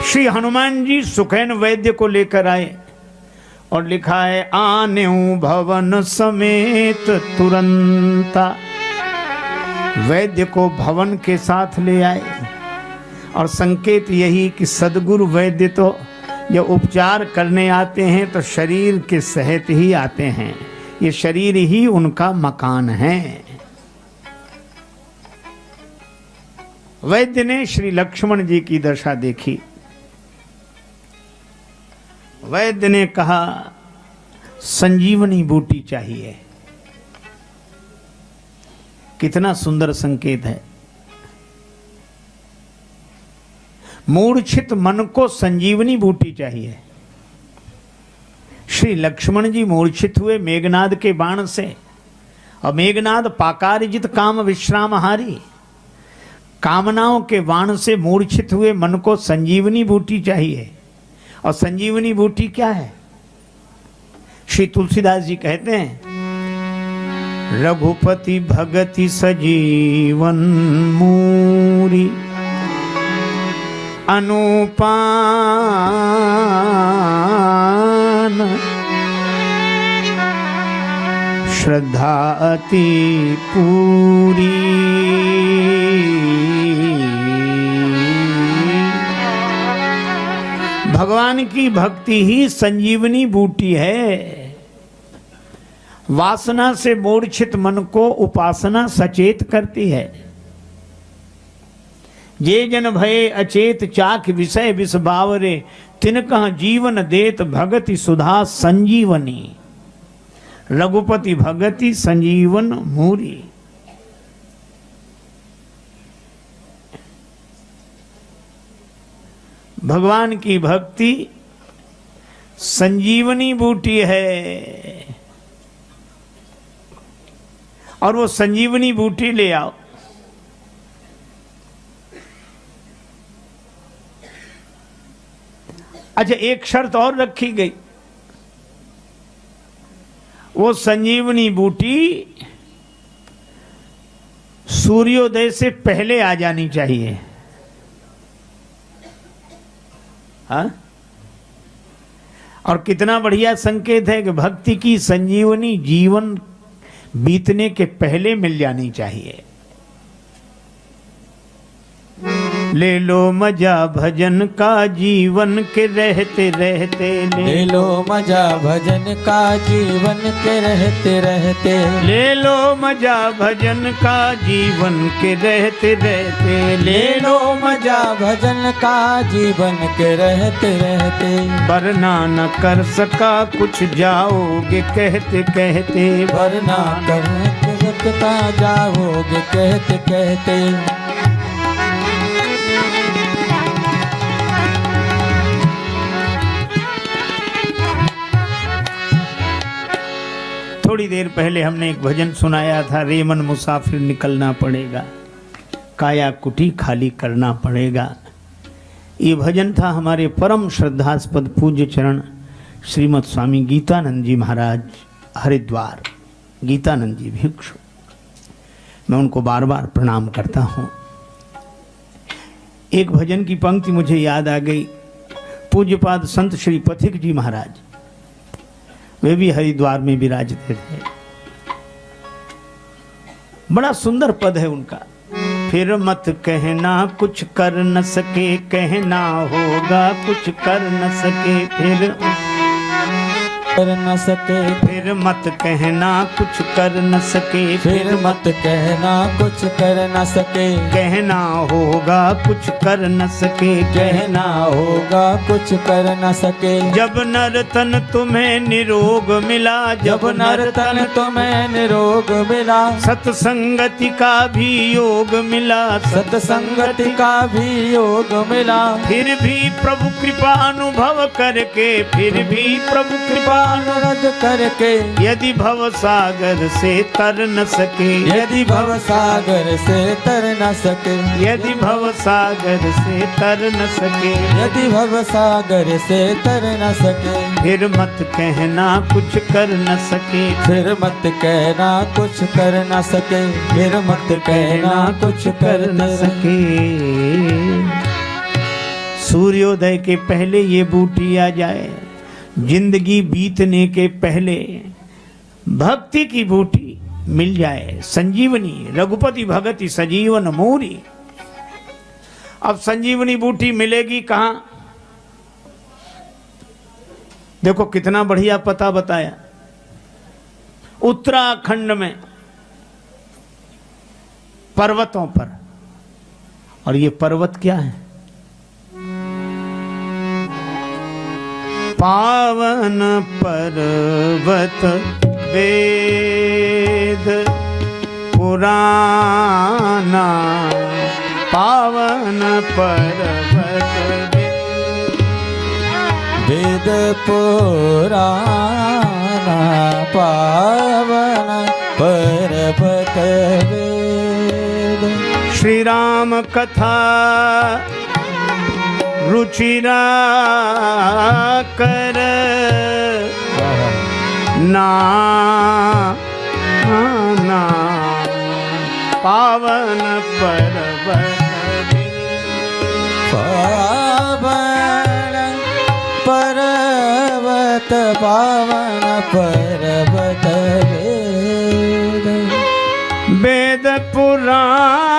श्री हनुमान जी सुखैन वैद्य को लेकर आए और लिखा है आनेऊ भवन समेत तुरंता। वैद्य को भवन के साथ ले आए और संकेत यही कि सदगुरु वैद्य तो जब उपचार करने आते हैं तो शरीर के सहित ही आते हैं, ये शरीर ही उनका मकान है। वैद्य ने श्री लक्ष्मण जी की दशा देखी। वैद्य ने कहा संजीवनी बूटी चाहिए। कितना सुंदर संकेत है। मूर्छित मन को संजीवनी बूटी चाहिए। श्री लक्ष्मण जी मूर्छित हुए मेघनाद के बाण से, और मेघनाद पाकारिजित काम विश्रामहारी, कामनाओं के बाण से मूर्छित हुए मन को संजीवनी बूटी चाहिए। और संजीवनी बूटी क्या है? श्री तुलसीदास जी कहते हैं रघुपति भगति सजीवन मूरी अनुपान श्रद्धा अति पूरी। भगवान की भक्ति ही संजीवनी बूटी है। वासना से मूर्छित मन को उपासना सचेत करती है। जे जन भये अचेत चाख विषय विष बावरे, तिनकह जीवन देत भगति सुधा संजीवनी। रघुपति भगति संजीवन मूरी। भगवान की भक्ति संजीवनी बूटी है। और वो संजीवनी बूटी ले आओ। अच्छा, एक शर्त और रखी गई, वो संजीवनी बूटी सूर्योदय से पहले आ जानी चाहिए। हाँ? और कितना बढ़िया संकेत है कि भक्ति की संजीवनी जीवन बीतने के पहले मिल जानी चाहिए। ले लो मजा भजन का जीवन के रहते रहते, ले लो मजा भजन का जीवन के रहते रहते, ले लो मजा भजन का जीवन के रहते रहते, ले लो मजा भजन का जीवन के रहते रहते। वरना न कर सका कुछ जाओगे कहते कहते, वरना कर सकता जाओगे कहते कहते। थोड़ी देर पहले हमने एक भजन सुनाया था, रेमन मुसाफिर निकलना पड़ेगा, काया कुटी खाली करना पड़ेगा। ये भजन था हमारे परम श्रद्धास्पद पूज्य चरण श्रीमद स्वामी गीतानंद जी महाराज हरिद्वार, गीतानंद जी भिक्षु। मैं उनको बार बार प्रणाम करता हूँ। एक भजन की पंक्ति मुझे याद आ गई। पूज्यपाद संत श्री पथिक जी महाराज, वे भी हरिद्वार में विराजते थे। बड़ा सुंदर पद है उनका। फिर मत कहना कुछ कर न सके, कहना होगा कुछ कर न सके, फिर कर न सके, फिर मत कहना कुछ कर न सके, फिर मत कहना कुछ कर न सके, कहना होगा कुछ कर न सके, कहना होगा कुछ कर न सके। जब नर्तन तुम्हें निरोग मिला, जब नर्तन तुम्हें निरोग मिला, सत्संगति का भी योग मिला, सत्संगति का भी योग मिला। फिर भी प्रभु कृपा अनुभव करके, फिर भी प्रभु कृपा अनुरोध करके, यदि भव सागर से तर न सके, यदि भव सागर से तर न सके, यदि भव सागर से तर न सके, यदि भव सागर से तर न सके। फिर मत कहना कुछ कर न सके, फिर मत कहना कुछ कर न सके, फिर मत कहना कुछ कर न सके। सूर्योदय के पहले ये बूटी आ जाए, जिंदगी बीतने के पहले भक्ति की बूटी मिल जाए, संजीवनी रघुपति भगति सजीवन मोरी। अब संजीवनी बूटी मिलेगी कहां? देखो कितना बढ़िया पता बताया, उत्तराखंड में पर्वतों पर। और ये पर्वत क्या है? पावन पर्वत वेद पुराना, पावन पर्वत वेद पुराना, पावन पर्वत वेद। श्री राम कथा रुचिरा कर ना ना, पावन पर्वत पावन पर्वत, पावन पर्वत वेद। वेद पुराना,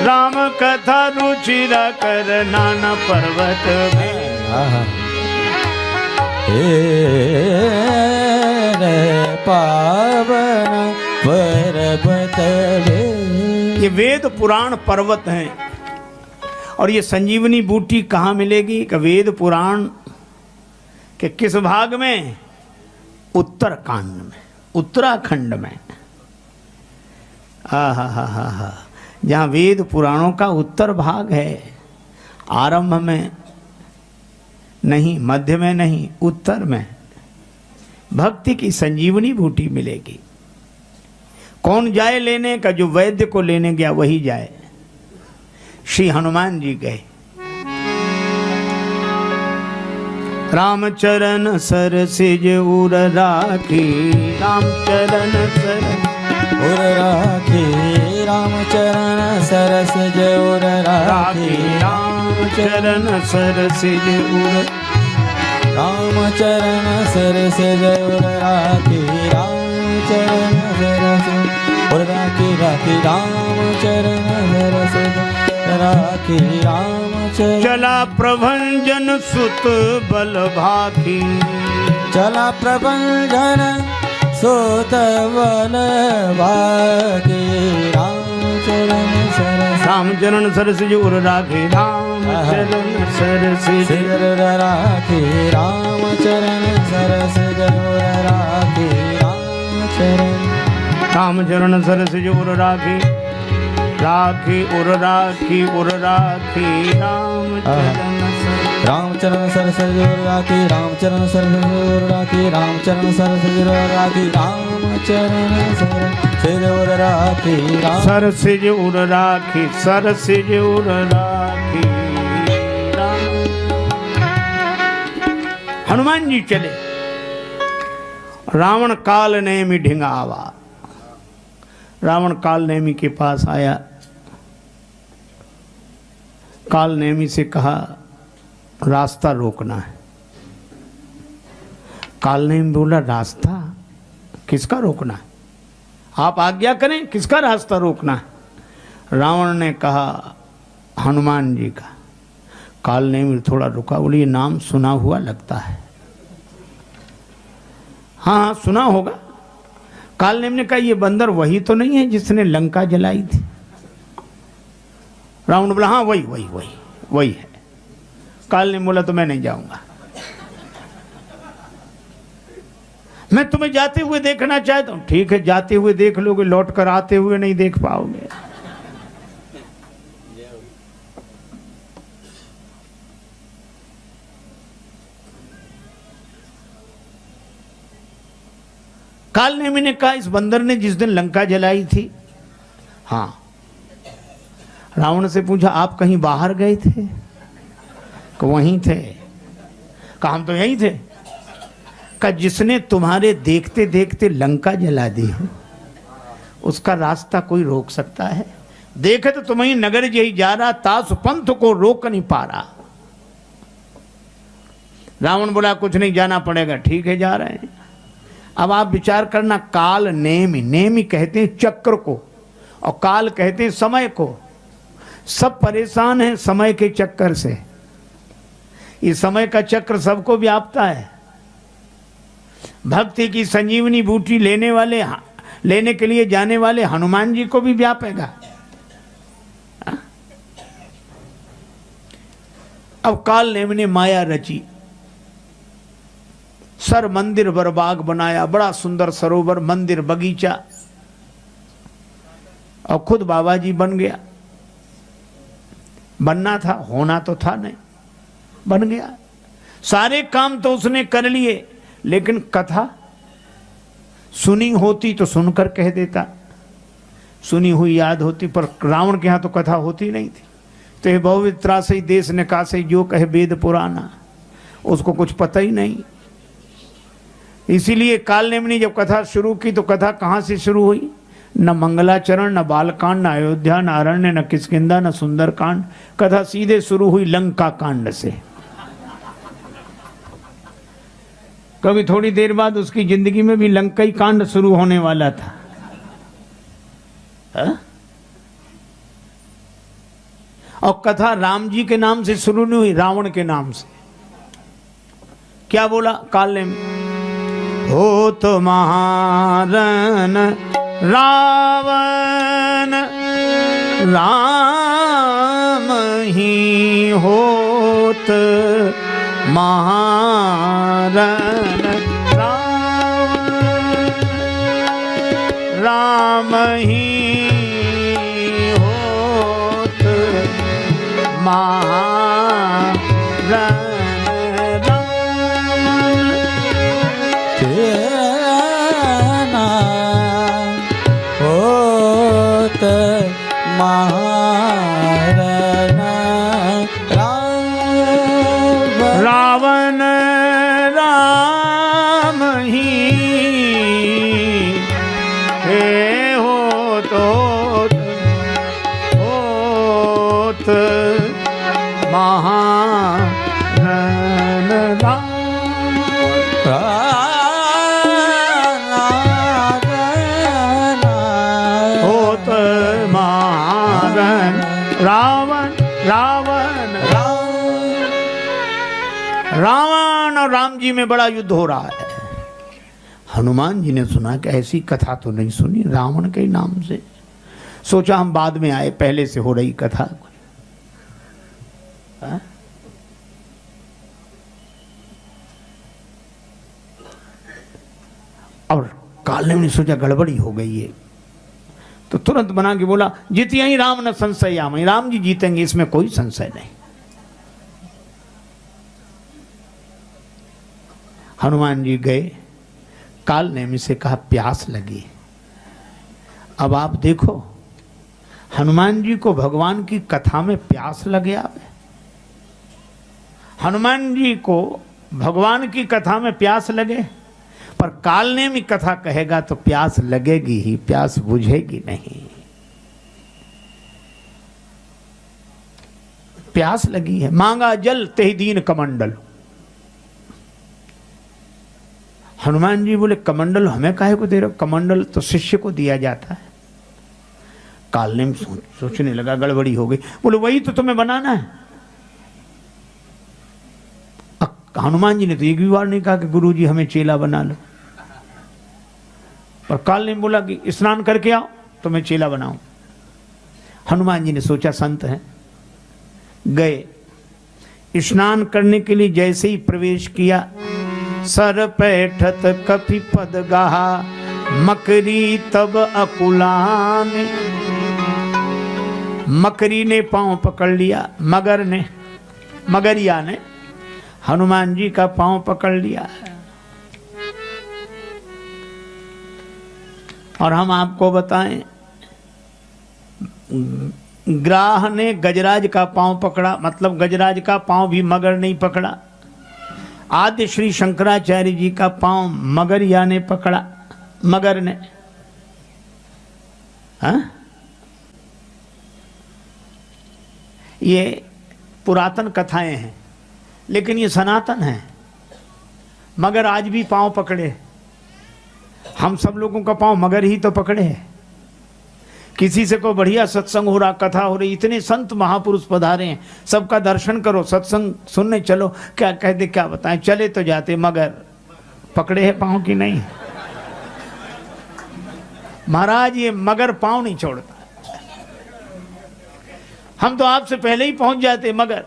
राम कथा रुचिरा कर नाना पर्वत में। पावन पर्वत वेद। ये वेद पुराण पर्वत हैं। और ये संजीवनी बूटी कहाँ मिलेगी? कि वेद पुराण के किस भाग में? उत्तरकांड में, उत्तराखंड में। हा, जहाँ वेद पुराणों का उत्तर भाग है, आरंभ में नहीं, मध्य में नहीं, उत्तर में भक्ति की संजीवनी बूटी मिलेगी। कौन जाए लेने का? जो वैद्य को लेने गया वही जाए। श्री हनुमान जी गए। रामचरण सर सिज उर राखी, रामचरण सर उर राखी, रामचरण सर सिज उर राखी, रामचरण सर सिज उर, रामचरण सर सिज उर राखी, रामचरण सर सिज उर राखी, राखी रामचरण सर सिज राखी, रामचरण। चला प्रभंजन सुत बल भाखी, चला प्रभंजन सुत बल भाखी, रामचरण सर, रामचरण सर सिज उर राखी, रामचरण सर सिज उर राखी, रामचरण सर सिज उर राखी, रामचरण। रामचरण सर सिज उर राखी, राखी उर राखी उर राखी, रामचरण सर, रामचरण सर सिज उर राखी, रामचरण सर सिज उर राखी, रामचरण सर सिज उर राखी, रामचरण सर सिज उर राखी, सर सिज उर राखी, सर सिज उर राखी। हनुमान जी चले। रावण काल नेमि ढिंगावा। रावण काल नेमि के पास आया। काल नेमि से कहा रास्ता रोकना है। काल नेमि बोला रास्ता किसका रोकना है? आप आज्ञा करें, किसका रास्ता रोकना है? रावण ने कहा हनुमान जी का। काल नेमि थोड़ा रुका, बोले ये नाम सुना हुआ लगता है। हाँ सुना होगा। काल नेमि ने कहा ये बंदर वही तो नहीं है जिसने लंका जलाई थी? रावण बोला हाँ वही वही वही वही है। काल नेमि बोला तो मैं नहीं जाऊंगा, मैं तुम्हें जाते हुए देखना चाहता हूं। ठीक है जाते हुए देख लोगे, लौट कर आते हुए नहीं देख पाओगे। काल नेमि ने कहा इस बंदर ने जिस दिन लंका जलाई थी। हाँ। रावण से पूछा आप कहीं बाहर गए थे? कि वहीं थे। कहा हम तो यहीं थे। का जिसने तुम्हारे देखते देखते लंका जला दी हो, उसका रास्ता कोई रोक सकता है? देखे तो तुम्हें नगर यही जा रहा, तास पंथ को रोक नहीं पा रहा। रावण बोला कुछ नहीं, जाना पड़ेगा। ठीक है, जा रहे हैं। अब आप विचार करना, काल नेमि, नेमि कहते हैं चक्र को, और काल कहते हैं समय को। सब परेशान हैं समय के चक्कर से। ये समय का चक्र सबको व्यापता है। भक्ति की संजीवनी बूटी लेने के लिए जाने वाले हनुमान जी को भी व्यापेगा। अब काल नेमि ने माया रची, सर मंदिर वर बाग बनाया, बड़ा सुंदर सरोवर, मंदिर, बगीचा, और खुद बाबा जी बन गया। बनना था, होना तो था नहीं, बन गया। सारे काम तो उसने कर लिए, लेकिन कथा सुनी होती तो सुनकर कह देता, सुनी हुई याद होती। पर रावण के यहां तो कथा होती नहीं थी। तो ये बहुवित्रा से देश निकासे जो कहे वेद पुराना, उसको कुछ पता ही नहीं। इसीलिए काल नेमि ने जब कथा शुरू की तो कथा कहाँ से शुरू हुई? न मंगलाचरण, न बालकांड, न अयोध्या, न अरण्य, न किष्किंधा, न सुंदरकांड। कथा सीधे शुरू हुई लंका कांड से। कभी थोड़ी देर बाद उसकी जिंदगी में भी लंका ही कांड शुरू होने वाला था। हा? और कथा राम जी के नाम से शुरू नहीं हुई, रावण के नाम से। क्या बोला काल नेमि? हो तो महारन रावण राम ही होत, महारन राम ही होत, महारन रावण राम ही हे होत महारन होत महारन रावण रावण रावण और राम जी में बड़ा युद्ध हो रहा है। हनुमान जी ने सुना कि ऐसी कथा तो नहीं सुनी रावण के नाम से। सोचा हम बाद में आए, पहले से हो रही कथा। हा? और काल नेमि ने सोचा गड़बड़ी हो गई है, तो तुरंत बना के बोला जीतिया ही राम न संशयाम, राम जी जीतेंगे, इसमें कोई संशय नहीं। हनुमान जी गए, काल नेमि से कहा प्यास लगी। अब आप देखो, हनुमान जी को भगवान की कथा में प्यास लगे। आप हनुमान जी को भगवान की कथा में प्यास लगे, पर काल नेमि कथा कहेगा तो प्यास लगेगी ही, प्यास बुझेगी नहीं। प्यास लगी है, मांगा जल तेहि दीन कमंडल। हनुमान जी बोले कमंडल हमें काहे को दे रहे हो? कमंडल तो शिष्य को दिया जाता है। काल नेमि सोचने लगा गड़बड़ी हो गई। बोले वही तो तुम्हें बनाना है। हनुमान जी ने तो एक भी बार नहीं कहा कि गुरु जी हमें चेला बना लो। पर काल नेमि बोला कि स्नान करके आओ तो मैं चेला बनाऊं। हनुमान जी ने सोचा संत हैं, गए। स्नान करने के लिए जैसे ही प्रवेश किया, सर पैठत कपि पद गाहा, मकरी तब अकुलान। मकरी ने पांव पकड़ लिया, मगरिया ने हनुमान जी का पांव पकड़ लिया। और हम आपको बताएं, ग्राह ने गजराज का पांव पकड़ा, मतलब गजराज का पांव भी मगर नहीं पकड़ा। आद्य श्री शंकराचार्य जी का पांव मगरिया ने पकड़ा, मगर ने। हाँ? ये पुरातन कथाएं हैं, लेकिन ये सनातन है। मगर आज भी पांव पकड़े, हम सब लोगों का पांव मगर ही तो पकड़े है। किसी से को बढ़िया सत्संग हो रहा, कथा हो रही, इतने संत महापुरुष पधारे हैं, सबका दर्शन करो, सत्संग सुनने चलो, क्या कह दे, क्या बताएं, चले तो जाते, मगर पकड़े हैं पांव की नहीं। महाराज ये मगर पांव नहीं छोड़ता, हम तो आपसे पहले ही पहुंच जाते मगर।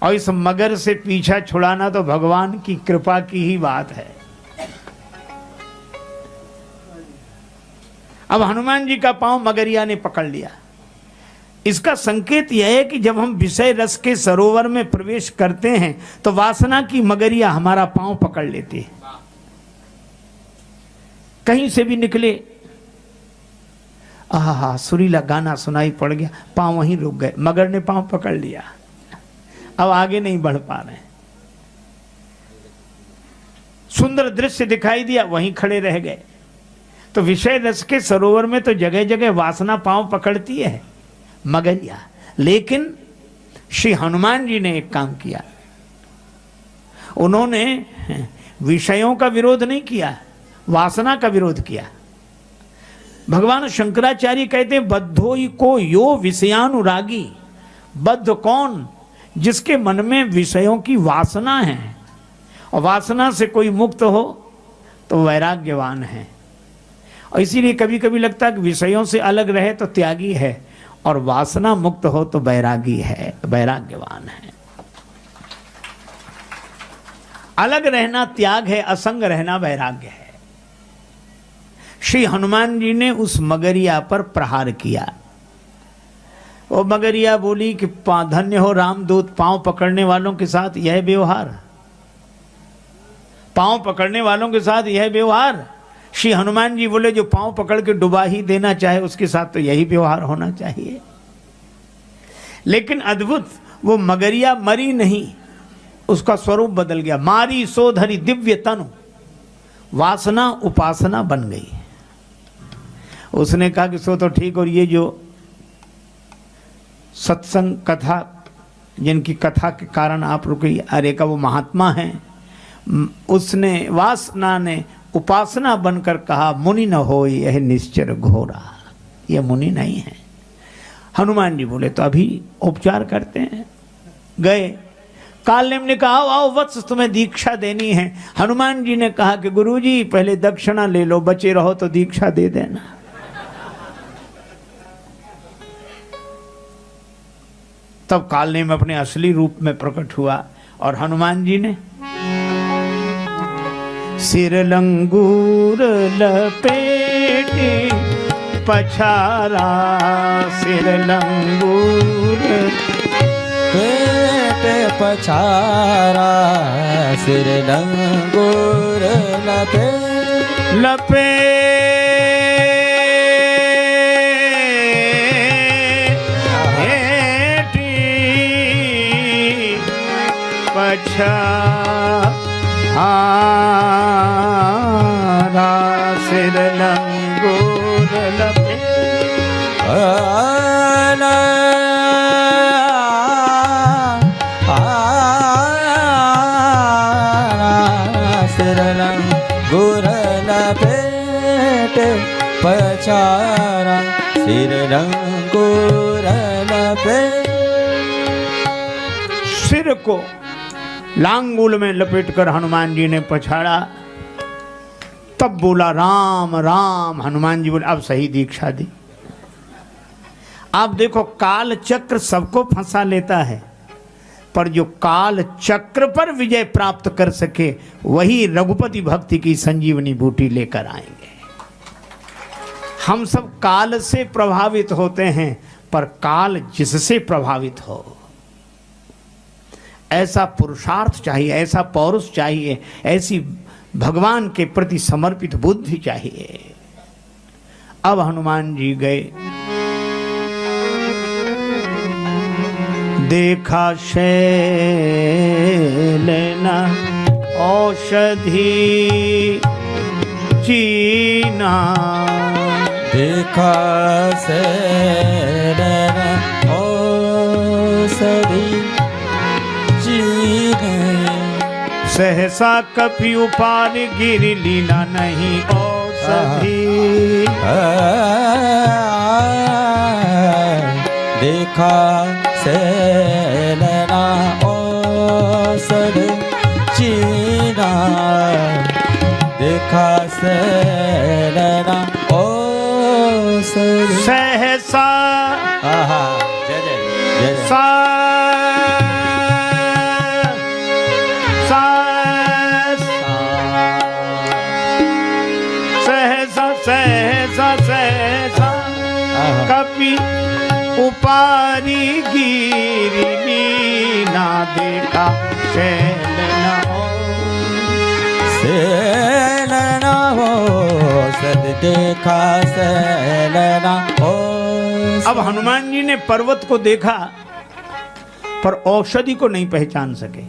और इस मगर से पीछा छुड़ाना तो भगवान की कृपा की ही बात है। अब हनुमान जी का पांव मगरिया ने पकड़ लिया। इसका संकेत यह है कि जब हम विषय रस के सरोवर में प्रवेश करते हैं तो वासना की मगरिया हमारा पांव पकड़ लेती है। कहीं से भी निकले, आहा सुरीला गाना सुनाई पड़ गया, पांव वहीं रुक गए, मगर ने पांव पकड़ लिया, अब आगे नहीं बढ़ पा रहे। सुंदर दृश्य दिखाई दिया, वहीं खड़े रह गए। तो विषय रस के सरोवर में तो जगह जगह वासना पांव पकड़ती है, मगरिया। लेकिन श्री हनुमान जी ने एक काम किया, उन्होंने विषयों का विरोध नहीं किया, वासना का विरोध किया। भगवान शंकराचार्य कहते हैं बद्धोई को यो विषयानुरागी। बद्ध कौन? जिसके मन में विषयों की वासना है, और वासना से कोई मुक्त हो तो वैराग्यवान है। और इसीलिए कभी कभी लगता है कि विषयों से अलग रहे तो त्यागी है, और वासना मुक्त हो तो बैरागी है, वैराग्यवान है। अलग रहना त्याग है, असंग रहना वैराग्य है। श्री हनुमान जी ने उस मगरिया पर प्रहार किया। वो मगरिया बोली कि धन्य हो रामदूत, पांव पकड़ने वालों के साथ यह व्यवहार, पांव पकड़ने वालों के साथ यह व्यवहार। श्री हनुमान जी बोले जो पांव पकड़ के डुबा ही देना चाहे उसके साथ तो यही व्यवहार होना चाहिए। लेकिन अद्भुत, वो मगरिया मरी नहीं, उसका स्वरूप बदल गया। मारी सो धरी दिव्य तनु, वासना उपासना बन गई। उसने कहा कि सो तो ठीक, और ये जो सत्संग कथा, जिनकी कथा के कारण आप रुके, अरे का वो महात्मा है, उसने वासना ने उपासना बनकर कहा मुनि न हो यह निश्चर घोरा, यह मुनि नहीं है। हनुमान जी बोले तो अभी उपचार करते हैं। गए, कालनेम ने कहा आओ वत्स तुम्हें दीक्षा देनी है। हनुमान जी ने कहा कि गुरुजी पहले दक्षिणा ले लो, बचे रहो तो दीक्षा दे देना। तब कालनेम अपने असली रूप में प्रकट हुआ, और हनुमान जी ने सिर लंगूर लपेटे पछारा, सिर लंगूर पेटे पछारा, सिर लंगूर लपेटे पछारा, सिर लंगूर सिर लंगूर लपेटे पछारा, सिर लंगूर लपेटे। सिर को लांगूल में लपेटकर हनुमान जी ने पछाड़ा। तब बोला राम राम। हनुमान जी बोले अब सही दीक्षा दी। आप देखो काल चक्र सबको फंसा लेता है, पर जो काल चक्र पर विजय प्राप्त कर सके वही रघुपति भक्ति की संजीवनी बूटी लेकर आएंगे। हम सब काल से प्रभावित होते हैं, पर काल जिससे प्रभावित हो, ऐसा पुरुषार्थ चाहिए, ऐसा पौरुष चाहिए, ऐसी भगवान के प्रति समर्पित बुद्धि चाहिए। अब हनुमान जी गए, देखा शैलन औषधि चीना, देखा शैलन औषधि चीने, सहसा कपि उपार गिर लीना नहीं औषधि। देखा शैलना औषधि चीना, देखा शैलना औषधि। सहसा जय जय जय सा सा सहसा सहसा सहसा कपि उपारी गिरी ना देखा शैलना शैलना औषधि, देखा शैलना औषधि। अब हनुमान जी ने पर्वत को देखा पर औषधि को नहीं पहचान सके।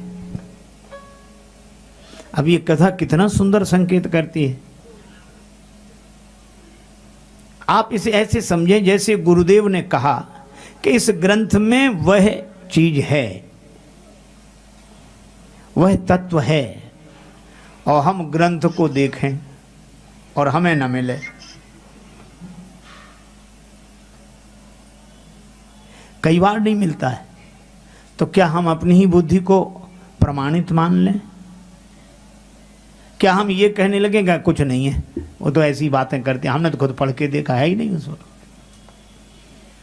अब ये कथा कितना सुंदर संकेत करती है। आप इसे ऐसे समझें जैसे गुरुदेव ने कहा कि इस ग्रंथ में वह चीज है, वह तत्व है, और हम ग्रंथ को देखें और हमें न मिले। कई बार नहीं मिलता है, तो क्या हम अपनी ही बुद्धि को प्रमाणित मान लें? क्या हम ये कहने लगेगा कुछ नहीं है, वो तो ऐसी बातें करते हैं, हमने तो खुद पढ़ के देखा है ही नहीं उसको।